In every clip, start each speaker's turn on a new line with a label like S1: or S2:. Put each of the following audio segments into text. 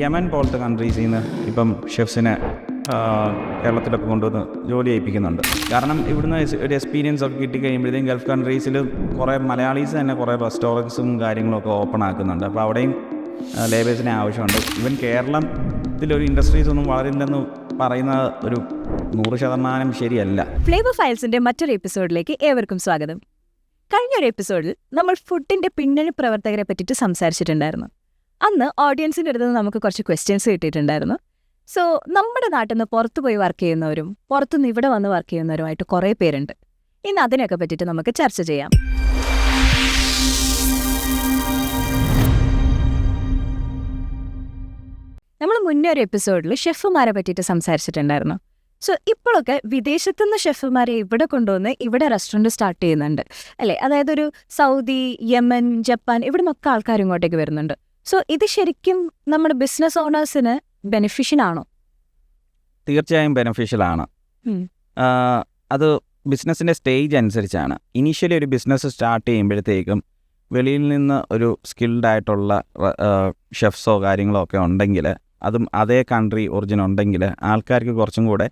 S1: Yemen പോലത്തെ കൺട്രീസിൽ നിന്ന് ഇപ്പം ഷെഫ്സിനെ കേരളത്തിലൊക്കെ കൊണ്ടുവന്ന് ജോലി ചെയ്യിപ്പിക്കുന്നുണ്ട്. കാരണം ഇവിടുന്ന് ഒരു എക്സ്പീരിയൻസ് ഒക്കെ കിട്ടി കഴിയുമ്പോഴത്തേക്കും ഗൾഫ് കൺട്രീസിൽ കുറേ മലയാളീസ് തന്നെ കുറേ റെസ്റ്റോറൻറ്റ്സും കാര്യങ്ങളൊക്കെ ഓപ്പൺ ആക്കുന്നുണ്ട്. അപ്പോൾ അവിടെയും ലേബേഴ്സിനെ ആവശ്യമുണ്ട്. ഈവൻ കേരളത്തിലൊരു ഇൻഡസ്ട്രീസ് ഒന്നും വളരില്ലെന്ന് പറയുന്ന ഒരു 100% ശരിയല്ല.
S2: ഫ്ലേവർ ഫയൽസിന്റെ മറ്റൊരു എപ്പിസോഡിലേക്ക് ഏവർക്കും സ്വാഗതം. കഴിഞ്ഞൊരു എപ്പിസോഡിൽ നമ്മൾ ഫുഡിന്റെ പിന്നണി പ്രവർത്തകരെ പറ്റിയിട്ട് സംസാരിച്ചിട്ടുണ്ടായിരുന്നു. അന്ന് ഓഡിയൻസിൻ്റെ അടുത്ത് നമുക്ക് കുറച്ച് ക്വസ്റ്റ്യൻസ് കിട്ടിയിട്ടുണ്ടായിരുന്നു. സോ നമ്മുടെ നാട്ടിൽ നിന്ന് പുറത്തു പോയി വർക്ക് ചെയ്യുന്നവരും പുറത്തുനിന്ന് ഇവിടെ വന്ന് വർക്ക് ചെയ്യുന്നവരുമായിട്ട് കുറേ പേരുണ്ട്. ഇന്ന് അതിനൊക്കെ പറ്റിയിട്ട് നമുക്ക് ചർച്ച ചെയ്യാം. നമ്മൾ മുന്നേ ഒരു എപ്പിസോഡിൽ ഷെഫുമാരെ പറ്റിയിട്ട് സംസാരിച്ചിട്ടുണ്ടായിരുന്നു. സോ ഇപ്പോഴൊക്കെ വിദേശത്തുനിന്ന് ഷെഫുമാരെ ഇവിടെ കൊണ്ടുവന്ന് ഇവിടെ റെസ്റ്റോറൻറ്റ് സ്റ്റാർട്ട് ചെയ്യുന്നുണ്ട് അല്ലേ? അതായത് ഒരു സൗദി, യമൻ, ജപ്പാൻ ഇവിടെ നിന്നൊക്കെ ആൾക്കാർ ഇങ്ങോട്ടേക്ക് വരുന്നുണ്ട്. സോ ഇത് ശരിക്കും നമ്മുടെ ബിസിനസ് ഓണേഴ്സിന് ബെനിഫിഷ്യലാണോ?
S1: തീർച്ചയായും ബെനിഫിഷ്യലാണ്. അത് ബിസിനസ്സിൻ്റെ സ്റ്റേജ് അനുസരിച്ചാണ്. ഇനീഷ്യലി ഒരു ബിസിനസ് സ്റ്റാർട്ട് ചെയ്യുമ്പോഴത്തേക്കും വെളിയിൽ നിന്ന് ഒരു സ്കിൽഡ് ആയിട്ടുള്ള ഷെഫ്സോ കാര്യങ്ങളോ ഒക്കെ ഉണ്ടെങ്കിൽ, അതും അതേ കൺട്രി ഒറിജിൻ ഉണ്ടെങ്കിൽ ആൾക്കാർക്ക് കുറച്ചും കൂടെ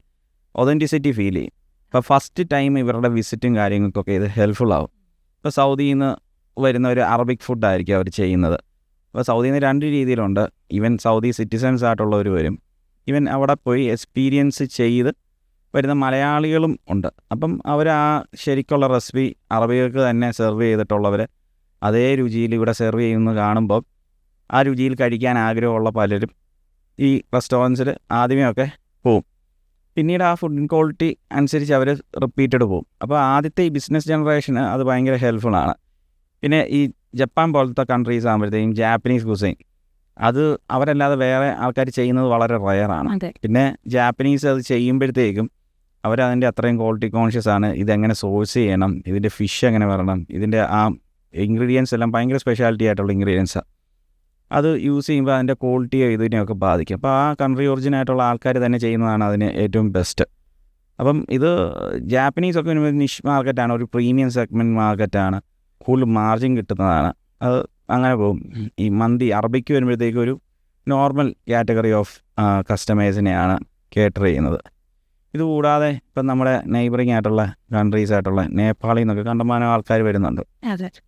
S1: ഒതൻറ്റിസിറ്റി ഫീൽ ചെയ്യും. ഇപ്പോൾ ഫസ്റ്റ് ടൈം ഇവരുടെ വിസിറ്റും കാര്യങ്ങൾക്കൊക്കെ ഇത് ഹെൽപ്ഫുൾ ആവും. ഇപ്പോൾ സൗദിയിൽ നിന്ന് വരുന്ന ഒരു അറബിക് ഫുഡായിരിക്കും അവർ ചെയ്യുന്നത്. അപ്പോൾ സൗദിയിൽ നിന്ന് രണ്ട് രീതിയിലുണ്ട്. ഈവൻ സൗദി സിറ്റിസൺസ് ആയിട്ടുള്ളവർ വരും, ഈവൻ അവിടെ പോയി എക്സ്പീരിയൻസ് ചെയ്ത് വരുന്ന മലയാളികളും ഉണ്ട്. അപ്പം അവർ ആ ശരിക്കുള്ള റെസിപ്പി അറബികൾക്ക് തന്നെ സെർവ് ചെയ്തിട്ടുള്ളവർ അതേ രുചിയിൽ ഇവിടെ സെർവ് ചെയ്യുന്നത് കാണുമ്പോൾ ആ രുചിയിൽ കഴിക്കാൻ ആഗ്രഹമുള്ള പലരും ഈ റെസ്റ്റോറൻറ്റ്സിൽ ആദ്യമേ ഒക്കെ പോവും. പിന്നീട് ആ ഫുഡ് ക്വാളിറ്റി അനുസരിച്ച് അവർ റിപ്പീറ്റഡ് പോവും. അപ്പോൾ ആദ്യത്തെ ഈ ബിസിനസ് ജനറേഷന് അത് ഭയങ്കര ഹെൽപ്ഫുള്ളാണ്. പിന്നെ ഈ ജപ്പാൻ പോലത്തെ കൺട്രീസ് ആകുമ്പോഴത്തേക്കും ജാപ്പനീസ് കുസൈൻ അത് അവരല്ലാതെ വേറെ ആൾക്കാർ ചെയ്യുന്നത് വളരെ റയറാണ്. പിന്നെ ജാപ്പനീസ് അത് ചെയ്യുമ്പോഴത്തേക്കും അവരതിൻ്റെ അത്രയും ക്വാളിറ്റി കോൺഷ്യസ് ആണ്. ഇതെങ്ങനെ സോഴ്സ് ചെയ്യണം, ഇതിൻ്റെ ഫിഷ് എങ്ങനെ വരണം, ഇതിൻ്റെ ആ ഇൻഗ്രീഡിയൻസ് എല്ലാം ഭയങ്കര സ്പെഷ്യാലിറ്റി ആയിട്ടുള്ള ഇൻഗ്രീഡിയൻസാണ്. അത് യൂസ് ചെയ്യുമ്പോൾ അതിൻ്റെ ക്വാളിറ്റിയോ ഇതിനെയൊക്കെ ബാധിക്കും. അപ്പോൾ ആ കൺട്രി ഒറിജിനായിട്ടുള്ള ആൾക്കാർ തന്നെ ചെയ്യുന്നതാണ് അതിന് ഏറ്റവും ബെസ്റ്റ്. അപ്പം ഇത് ജാപ്പനീസൊക്കെ വരുമ്പോൾ നിഷ് മാർക്കറ്റാണ്, ഒരു പ്രീമിയം സെഗ്മെൻറ്റ് മാർക്കറ്റാണ്, കൂടുതൽ മാർജിൻ കിട്ടുന്നതാണ്. അത് അങ്ങനെ പോകും. ഈ മന്തി അറബിക്ക് വരുമ്പോഴത്തേക്കും ഒരു നോർമൽ കാറ്റഗറി ഓഫ് കസ്റ്റമേഴ്സിനെയാണ് കേറ്റർ ചെയ്യുന്നത്. ഇതുകൂടാതെ ഇപ്പം നമ്മുടെ നെയ്ബറിങ് ആയിട്ടുള്ള കൺട്രീസ് ആയിട്ടുള്ള നേപ്പാളിൽ നിന്നൊക്കെ കണ്ടമാനം ആൾക്കാർ വരുന്നുണ്ട്.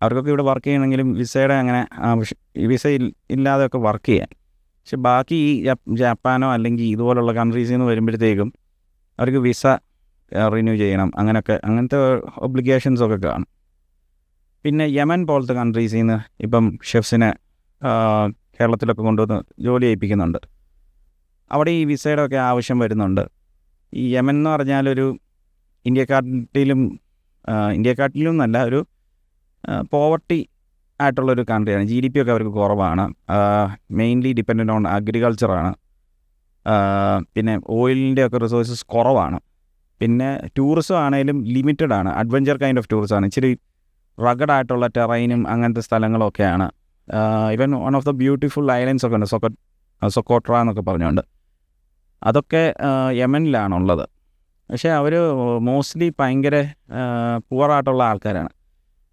S1: അവർക്കൊക്കെ ഇവിടെ വർക്ക് ചെയ്യണമെങ്കിലും വിസയുടെ അങ്ങനെ വിസ ഇല്ലാതെയൊക്കെ വർക്ക് ചെയ്യാൻ. പക്ഷെ ബാക്കി ഈ ജപ്പാനോ അല്ലെങ്കിൽ ഇതുപോലുള്ള കൺട്രീസിൽ നിന്ന് വരുമ്പോഴത്തേക്കും അവർക്ക് വിസ റിന്യൂ ചെയ്യണം, അങ്ങനത്തെ ഒബ്ലിഗേഷൻസൊക്കെ കാണും. പിന്നെ യമൻ പോലത്തെ കൺട്രീസിൽ നിന്ന് ഇപ്പം ഷെഫ്സിനെ കേരളത്തിലൊക്കെ കൊണ്ടുവന്ന് ജോലി ചെയ്യിപ്പിക്കുന്നുണ്ട്. അവിടെ ഈ വിസയുടെ ഒക്കെ ആവശ്യം വരുന്നുണ്ട്. ഈ യമൻ എന്ന് പറഞ്ഞാലൊരു ഇന്ത്യക്കാട്ടിലും എന്നല്ല, ഒരു പോവർട്ടി ആയിട്ടുള്ളൊരു കൺട്രിയാണ്. GDP ഒക്കെ അവർക്ക് കുറവാണ്. മെയിൻലി ഡിപ്പെൻഡൻ്റ് ഓൺ അഗ്രികൾച്ചറാണ്. പിന്നെ ഓയിലിൻ്റെ ഒക്കെ റിസോഴ്സസ് കുറവാണ്. പിന്നെ ടൂറിസം ആണെങ്കിലും ലിമിറ്റഡ് ആണ്. അഡ്വഞ്ചർ കൈൻഡ് ഓഫ് ടൂറിസമാണ്. ഇച്ചിരി റഗഡായിട്ടുള്ള ടെറൈനും അങ്ങനത്തെ സ്ഥലങ്ങളൊക്കെയാണ്. Even one of the beautiful islands ഒക്കെ ഉണ്ട്, സൊക്കോട്ര എന്നൊക്കെ പറഞ്ഞുകൊണ്ട്. അതൊക്കെ യമനിലാണുള്ളത്. പക്ഷേ അവർ മോസ്റ്റ്ലി ഭയങ്കര പുവറായിട്ടുള്ള ആൾക്കാരാണ്.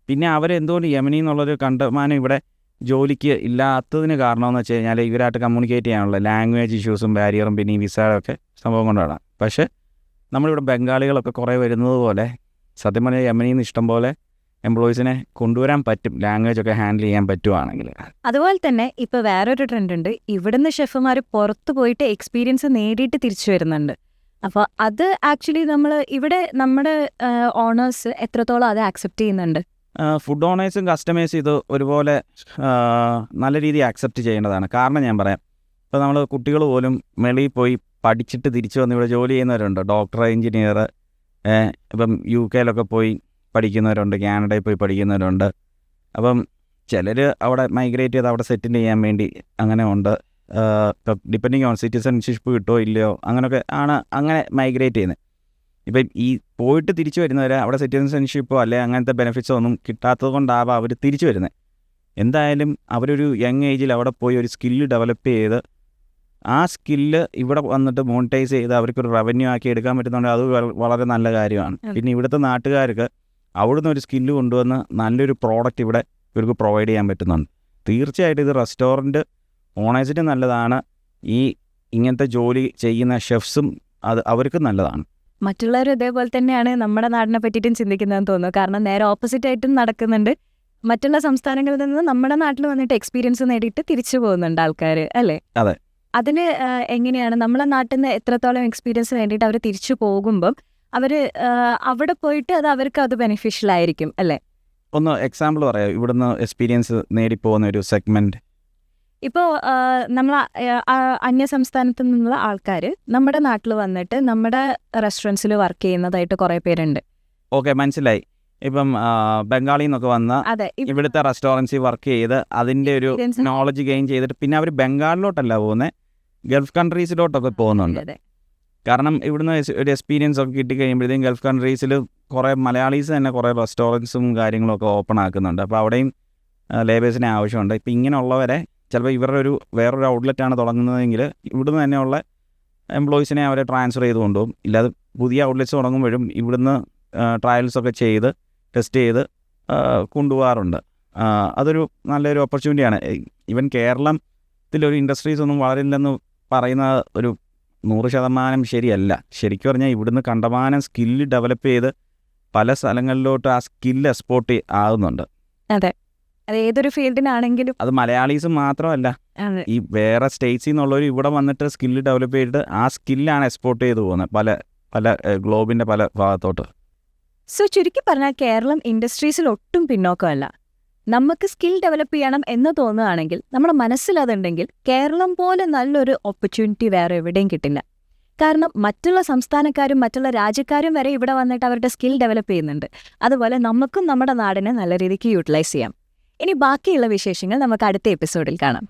S1: പിന്നെ അവരെന്തുകൊണ്ട് യമനിൽ നിന്നുള്ളൊരു കണ്ടമാനം ഇവിടെ ജോലിക്ക് ഇല്ലാത്തതിന് കാരണമെന്ന് വെച്ച് കഴിഞ്ഞാൽ ഇവരായിട്ട് കമ്മ്യൂണിക്കേറ്റ് ചെയ്യാനുള്ള ലാംഗ്വേജ് ഇഷ്യൂസും ബാരിയറും പിന്നെ ഈ വിസയൊക്കെ സംഭവം കൊണ്ടാണ്. പക്ഷേ നമ്മളിവിടെ ബംഗാളികളൊക്കെ കുറേ വരുന്നത് പോലെ സത്യം പറഞ്ഞാൽ യമനിൽ നിന്ന് ഇഷ്ടം പോലെ എംപ്ലോയീസിനെ കൊണ്ടുവരാൻ പറ്റും, ലാംഗ്വേജ് ഒക്കെ ഹാൻഡിൽ ചെയ്യാൻ പറ്റുവാണെങ്കിൽ.
S2: അതുപോലെ തന്നെ ഇപ്പോൾ വേറൊരു ട്രെൻഡ് ഉണ്ട്. ഇവിടുന്ന് ഷെഫുമാർ പുറത്ത് പോയിട്ട് എക്സ്പീരിയൻസ് നേടിയിട്ട് തിരിച്ചു വരുന്നുണ്ട്. അപ്പോൾ അത് ആക്ച്വലി ഇവിടെ നമ്മുടെ ഓണേഴ്സ് എത്രത്തോളം അത് ആക്സെപ്റ്റ് ചെയ്യുന്നുണ്ട്?
S1: ഫുഡ് ഓണേഴ്സും കസ്റ്റമേഴ്സും ഇത് ഒരുപോലെ നല്ല രീതിയിൽ ആക്സെപ്റ്റ് ചെയ്യേണ്ടതാണ്. കാരണം ഞാൻ പറയാം, ഇപ്പോൾ നമ്മൾ കുട്ടികൾ പോലും വെളിയിൽ പോയി പഠിച്ചിട്ട് തിരിച്ചു വന്ന് ഇവിടെ ജോലി ചെയ്യുന്നവരുണ്ട്. ഡോക്ടർ, എഞ്ചിനീയർ, ഇപ്പം UK പോയി പഠിക്കുന്നവരുണ്ട്, കാനഡയിൽ പോയി പഠിക്കുന്നവരുണ്ട്. അപ്പം ചിലർ അവിടെ മൈഗ്രേറ്റ് ചെയ്ത് അവിടെ സെറ്റിൽ ചെയ്യാൻ വേണ്ടി അങ്ങനെ ഉണ്ട്. ഇപ്പം ഡിപ്പെൻഡിങ് ഓൺ സിറ്റിസൺഷിപ്പ് കിട്ടുമോ ഇല്ലയോ അങ്ങനെ മൈഗ്രേറ്റ് ചെയ്യുന്നത്. ഇപ്പം ഈ പോയിട്ട് തിരിച്ചു വരുന്നവരെ അവിടെ സിറ്റിസൺഷിപ്പോ അല്ലെങ്കിൽ അങ്ങനത്തെ ബെനിഫിറ്റ്സോ ഒന്നും കിട്ടാത്തത് കൊണ്ടാവാം അവർ തിരിച്ചു വരുന്നത്. എന്തായാലും അവരൊരു യങ് ഏജിൽ അവിടെ പോയി ഒരു സ്കില്ല് ഡെവലപ്പ് ചെയ്ത് ആ സ്കില്ല് ഇവിടെ വന്നിട്ട് മോണിറ്റൈസ് ചെയ്ത് അവർക്കൊരു റവന്യൂ ആക്കി എടുക്കാൻ പറ്റുന്നുണ്ടെങ്കിൽ അത് വളരെ നല്ല കാര്യമാണ്. പിന്നെ ഇവിടുത്തെ നാട്ടുകാർക്ക് അവിടുന്ന് ഒരു സ്കില്ല് കൊണ്ടുവന്ന് നല്ലൊരു പ്രോഡക്റ്റ് ഇവിടെ ഇവർക്ക് പ്രൊവൈഡ് ചെയ്യാൻ പറ്റുന്നുണ്ട്. തീർച്ചയായിട്ടും ഇത് റെസ്റ്റോറൻറ്റ് ഓണേഴ്സിന് നല്ലതാണ്, ഈ ഇങ്ങനത്തെ ജോലി ചെയ്യുന്ന ഷെഫ്സും അത് അവർക്ക് നല്ലതാണ്.
S2: മറ്റുള്ളവർ ഇതേപോലെ തന്നെയാണ് നമ്മുടെ നാടിനെ പറ്റിയിട്ടും ചിന്തിക്കുന്നതെന്ന് തോന്നുന്നു. കാരണം നേരെ ഓപ്പോസിറ്റ് ആയിട്ടും നടക്കുന്നുണ്ട്. മറ്റുള്ള സംസ്ഥാനങ്ങളിൽ നിന്ന് നമ്മുടെ നാട്ടിൽ വന്നിട്ട് എക്സ്പീരിയൻസ് നേടിയിട്ട് തിരിച്ചു പോകുന്നുണ്ട് ആൾക്കാർ, അല്ലേ?
S1: അതെ.
S2: അതിന് എങ്ങനെയാണ് നമ്മളെ നാട്ടിൽ നിന്ന് എത്രത്തോളം എക്സ്പീരിയൻസ് വേണ്ടിയിട്ട് അവർ തിരിച്ചു പോകുമ്പം അവർ അവിടെ പോയിട്ട് അത് അത് ബെനിഫിഷ്യൽ ആയിരിക്കും, അല്ലേ?
S1: ഒന്ന് എക്സാമ്പിൾ പറയാം, ഇവിടുന്ന് എക്സ്പീരിയൻസ് നേടിപ്പോകുന്ന ഒരു സെഗ്മെന്റ്.
S2: ഇപ്പോൾ നമ്മൾ അന്യ സംസ്ഥാനത്തു നിന്നുള്ള ആൾക്കാർ നമ്മുടെ നാട്ടിൽ വന്നിട്ട് നമ്മുടെ റെസ്റ്റോറൻറ്റ്സിൽ വർക്ക് ചെയ്യുന്നതായിട്ട് കുറേ പേരുണ്ട്.
S1: ഓക്കെ, മനസ്സിലായി. ഇപ്പം ബംഗാളിൽ നിന്നൊക്കെ വന്ന
S2: അതെ,
S1: ഇവിടുത്തെ റെസ്റ്റോറൻറ്റ്സിൽ വർക്ക് ചെയ്ത് അതിൻ്റെ ഒരു നോളജ് ഗെയിൻ ചെയ്തിട്ട് പിന്നെ അവർ ബംഗാളിലോട്ടല്ല പോകുന്നത്, ഗൾഫ് കൺട്രീസിലോട്ടൊക്കെ പോകുന്നുണ്ട്.
S2: അതെ.
S1: കാരണം ഇവിടുന്ന് ഒരു എക്സ്പീരിയൻസ് ഒക്കെ കിട്ടിക്കഴിയുമ്പോഴത്തേക്കും ഗൾഫ് കൺട്രീസിൽ കുറേ മലയാളീസ് തന്നെ കുറേ റെസ്റ്റോറൻറ്റ്സും കാര്യങ്ങളൊക്കെ ഓപ്പൺ ആക്കുന്നുണ്ട്. അപ്പോൾ അവിടെയും ലേബേഴ്സിനെ ആവശ്യമുണ്ട്. ഇപ്പം ഇങ്ങനെയുള്ളവരെ ചിലപ്പോൾ ഇവരുടെ വേറൊരു ഔട്ട്ലെറ്റാണ് തുടങ്ങുന്നതെങ്കിൽ ഇവിടുന്ന് തന്നെയുള്ള എംപ്ലോയീസിനെ അവരെ ട്രാൻസ്ഫർ ചെയ്ത് കൊണ്ടുപോകും. ഇല്ലാതെ പുതിയ ഔട്ട്ലെറ്റ്സ് തുടങ്ങുമ്പോഴും ഇവിടുന്ന് ട്രയൽസൊക്കെ ചെയ്ത് ടെസ്റ്റ് ചെയ്ത് കൊണ്ടുപോകാറുണ്ട്. അതൊരു നല്ലൊരു ഓപ്പർച്യൂണിറ്റിയാണ്. ഈവൻ കേരളത്തിലൊരു ഇൻഡസ്ട്രീസ് ഒന്നും വളരില്ലെന്ന് പറയുന്ന ഒരു 100% ശരിയല്ല. ശരിക്കും പറഞ്ഞാൽ ഇവിടുന്ന് കണ്ടമാനം സ്കില്ല് ഡെവലപ്പ് ചെയ്ത് പല സ്ഥലങ്ങളിലോട്ട് ആ സ്കില്ല് എക്സ്പോർട്ട് ആകുന്നുണ്ട്.
S2: അതെ, അത് ഏതൊരു ഫീൽഡിനാണെങ്കിലും.
S1: അത് മലയാളീസ് മാത്രമല്ല, ഈ വേറെ സ്റ്റേറ്റ്സിൽ നിന്നുള്ളവർ ഇവിടെ വന്നിട്ട് സ്കില്ല് ഡെവലപ്പ് ചെയ്തിട്ട് ആ സ്കില്ലാണ് എക്സ്പോർട്ട് ചെയ്ത് പോകുന്നത് പല ഗ്ലോബിൻ്റെ പല ഭാഗത്തോട്ട്.
S2: സോ ചുരുക്കി പറഞ്ഞാൽ കേരളം ഇൻഡസ്ട്രീസിൽ ഒട്ടും പിന്നോക്കമല്ല. നമുക്ക് സ്കിൽ ഡെവലപ്പ് ചെയ്യണം എന്ന് തോന്നുകയാണെങ്കിൽ നമ്മുടെ മനസ്സിലതുണ്ടെങ്കിൽ കേരളം പോലെ നല്ലൊരു ഓപ്പർച്യൂണിറ്റി വേറെ എവിടെയും കിട്ടില്ല. കാരണം മറ്റുള്ള സംസ്ഥാനക്കാരും മറ്റുള്ള രാജ്യക്കാരും വരെ ഇവിടെ വന്നിട്ട് അവരുടെ സ്കിൽ ഡെവലപ്പ് ചെയ്യുന്നുണ്ട്. അതുപോലെ നമുക്കും നമ്മുടെ നാടിനെ നല്ല രീതിക്ക് യൂട്ടിലൈസ് ചെയ്യാം. ഇനി ബാക്കിയുള്ള വിശേഷങ്ങൾ നമുക്ക് അടുത്ത എപ്പിസോഡിൽ കാണാം.